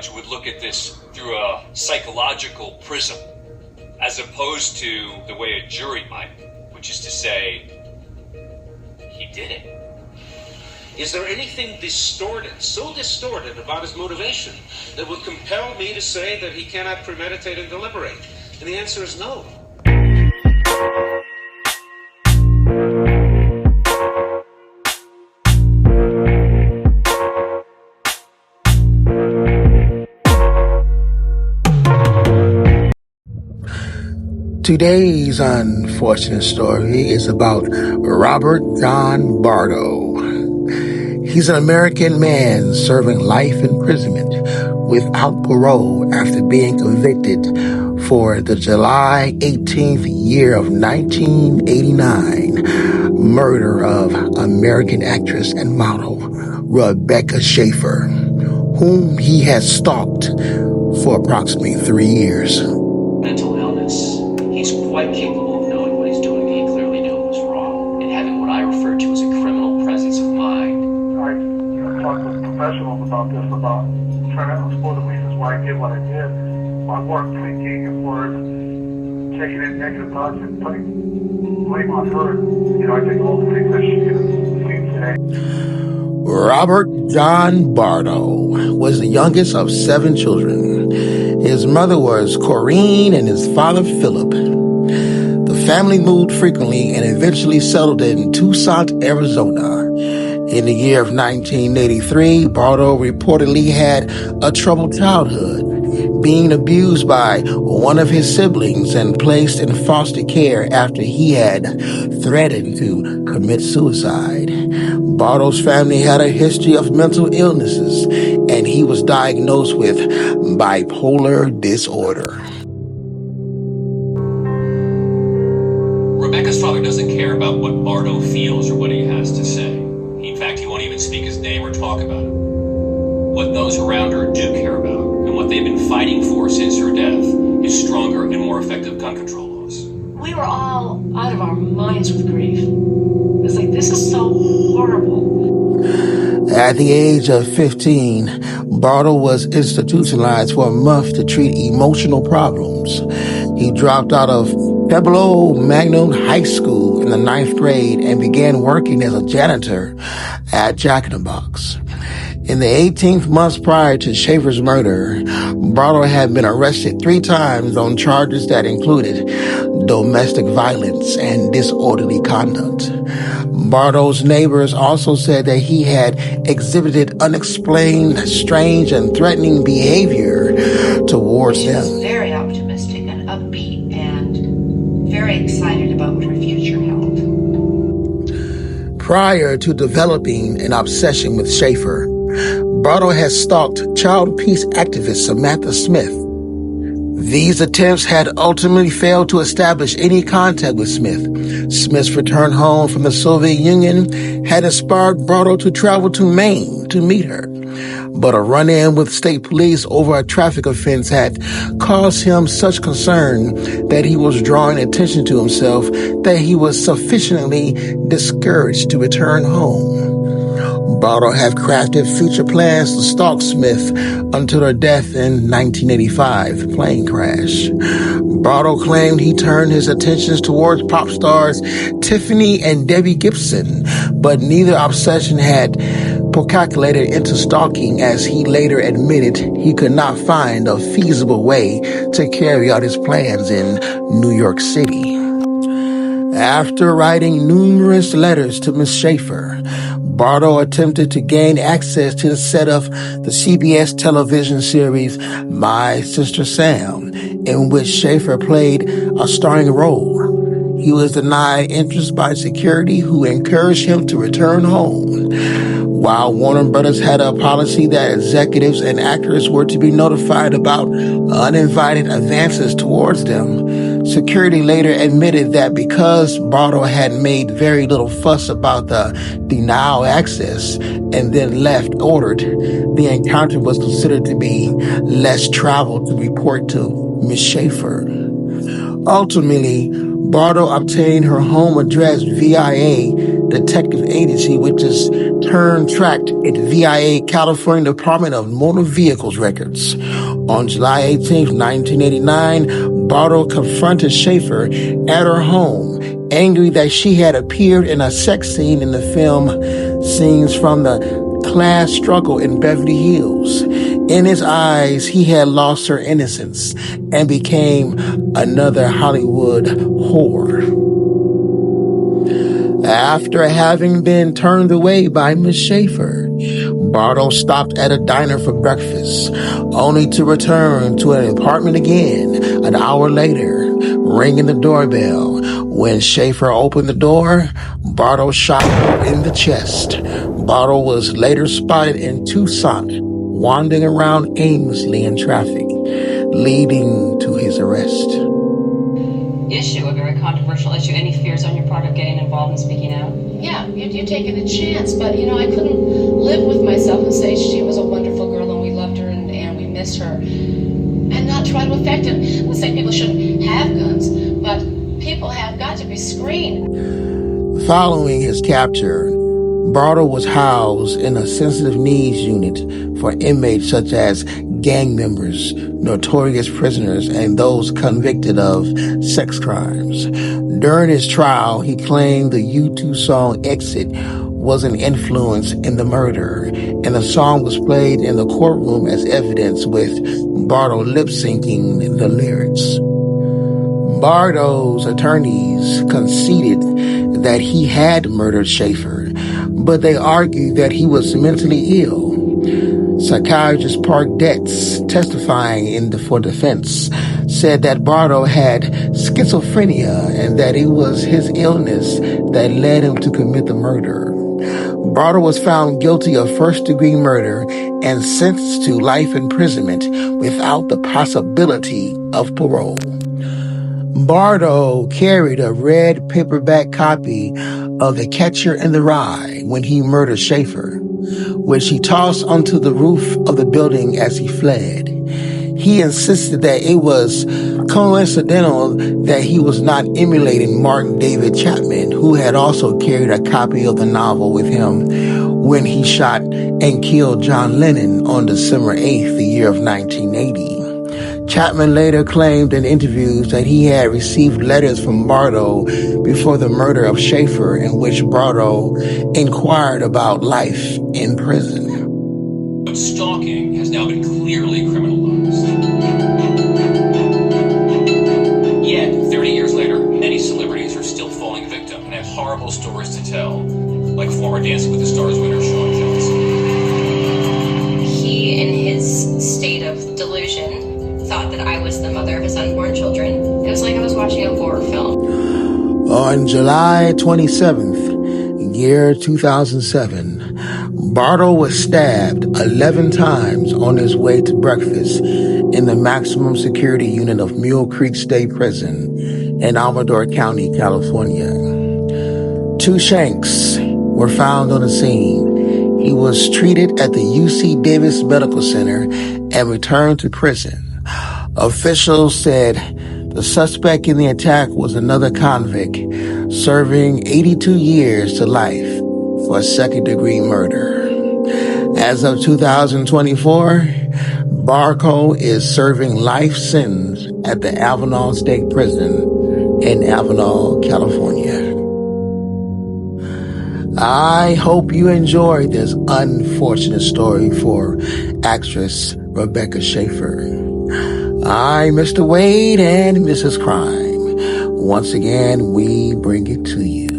judge would look at this through a psychological prism, as opposed to the way a jury might, which is to say, he did it. Is there anything so distorted about his motivation that would compel me to say that he cannot premeditate and deliberate? And the answer is no. Today's unfortunate story is about Robert John Bardo. He's an American man serving life imprisonment without parole after being convicted for the July 18th year of 1989 murder of American actress and model Rebecca Schaefer, whom he has stalked for approximately 3 years. Mental illness. He's quite capable of knowing what he's doing. He clearly knew it was wrong, and having what I refer to as a criminal presence of mind. I talked with professionals about this, about trying to explore the reasons why I did what I did. My work thinking and words, taking in negative thoughts and putting blame on her. I think all the things that she has seen today. Robert John Bardo was the youngest of 7 children. His mother was Corinne and his father Philip. The family moved frequently and eventually settled in Tucson, Arizona. In the year of 1983, Bardo reportedly had a troubled childhood, being abused by one of his siblings and placed in foster care after he had threatened to commit suicide. Bardo's family had a history of mental illnesses, and he was diagnosed with bipolar disorder. Rebecca's father doesn't care about what Bardo feels or what he has to say. In fact, he won't even speak his name or talk about it. What those around her do care about, and what they've been fighting for since her death, is stronger and more effective gun control laws. We were all out of our minds with grief. It was like, this is so horrible. At the age of 15, Bardo was institutionalized for a month to treat emotional problems. He dropped out of Pueblo Magnum High School in the 9th grade and began working as a janitor at Jack in the Box. In the 18th months prior to Schaefer's murder, Bardo had been arrested 3 times on charges that included domestic violence and disorderly conduct. Bardo's neighbors also said that he had exhibited unexplained, strange, and threatening behavior towards them. She was very optimistic and upbeat and very excited about what her future held. Prior to developing an obsession with Schaefer, Bardo had stalked child peace activist Samantha Smith. These attempts had ultimately failed to establish any contact with Smith. Smith's return home from the Soviet Union had inspired Bardo to travel to Maine to meet her. But a run-in with state police over a traffic offense had caused him such concern that he was drawing attention to himself that he was sufficiently discouraged to return home. Bardo had crafted future plans to stalk Smith until her death in 1985 plane crash. Bardo claimed he turned his attentions towards pop stars Tiffany and Debbie Gibson, but neither obsession had percolated into stalking, as he later admitted he could not find a feasible way to carry out his plans in New York City. After writing numerous letters to Miss Schaefer, Bardo attempted to gain access to the set of the CBS television series My Sister Sam, in which Schaefer played a starring role. He was denied interest by security, who encouraged him to return home. While Warner Brothers had a policy that executives and actors were to be notified about uninvited advances towards them, security later admitted that because Bardo had made very little fuss about the denial access and then left ordered, the encounter was considered to be less travel to report to Miss Schaefer. Ultimately, Bardo obtained her home address via a detective agency, which is turned tracked at VIA California Department of Motor Vehicles records. On July 18, 1989, Bardo confronted Schaefer at her home, angry that she had appeared in a sex scene in the film Scenes from the Class Struggle in Beverly Hills. In his eyes, he had lost her innocence and became another Hollywood whore. After having been turned away by Miss Schaefer, Bardo stopped at a diner for breakfast, only to return to an apartment again an hour later, ringing the doorbell. When Schaefer opened the door, Bardo shot her in the chest. Bardo was later spotted in Tucson, wandering around aimlessly in traffic, leading to his arrest. Issue, a very controversial issue. Any fears on your part of getting involved and speaking out? Yeah, you're taking a chance, but I couldn't live with myself and say she was a wonderful girl and we loved her and we miss her, and not try to affect him. I'm not saying people shouldn't have guns, but people have got to be screened. Following his capture, Bardo was housed in a sensitive needs unit for inmates such as gang members, notorious prisoners, and those convicted of sex crimes. During his trial, he claimed the U2 song Exit was an influence in the murder, and the song was played in the courtroom as evidence, with Bardo lip-syncing the lyrics. Bardo's attorneys conceded that he had murdered Schaefer, but they argued that he was mentally ill. Psychiatrist Park Detz, testifying for defense, said that Bardo had schizophrenia and that it was his illness that led him to commit the murder. Bardo was found guilty of first-degree murder and sentenced to life imprisonment without the possibility of parole. Bardo carried a red paperback copy of The Catcher in the Rye when he murdered Schaefer, which he tossed onto the roof of the building as he fled. He insisted that it was coincidental that he was not emulating Martin David Chapman, who had also carried a copy of the novel with him when he shot and killed John Lennon on December 8th, the year of 1980. Chapman later claimed in interviews that he had received letters from Bardo before the murder of Schaefer, in which Bardo inquired about life in prison. But stalking has now been clearly criminalized. Yet, 30 years later, many celebrities are still falling victim and have horrible stories to tell, like former Dancing with the Stars winner Shawn Johnson. He, in his state of delusion, thought that I was the mother of his unborn children. It was like I was watching a horror film. On July 27th, year 2007, Bardo was stabbed 11 times on his way to breakfast in the maximum security unit of Mule Creek State Prison in Amador County, California. 2 shanks were found on the scene. He was treated at the UC Davis Medical Center and returned to prison. Officials said the suspect in the attack was another convict, serving 82 years to life for second-degree murder. As of 2024, Bardo is serving life sentence at the Avenal State Prison in Avenal, California. I hope you enjoyed this unfortunate story for actress Rebecca Schaefer. I'm Mr. Wade and Mrs. Crime. Once again, we bring it to you.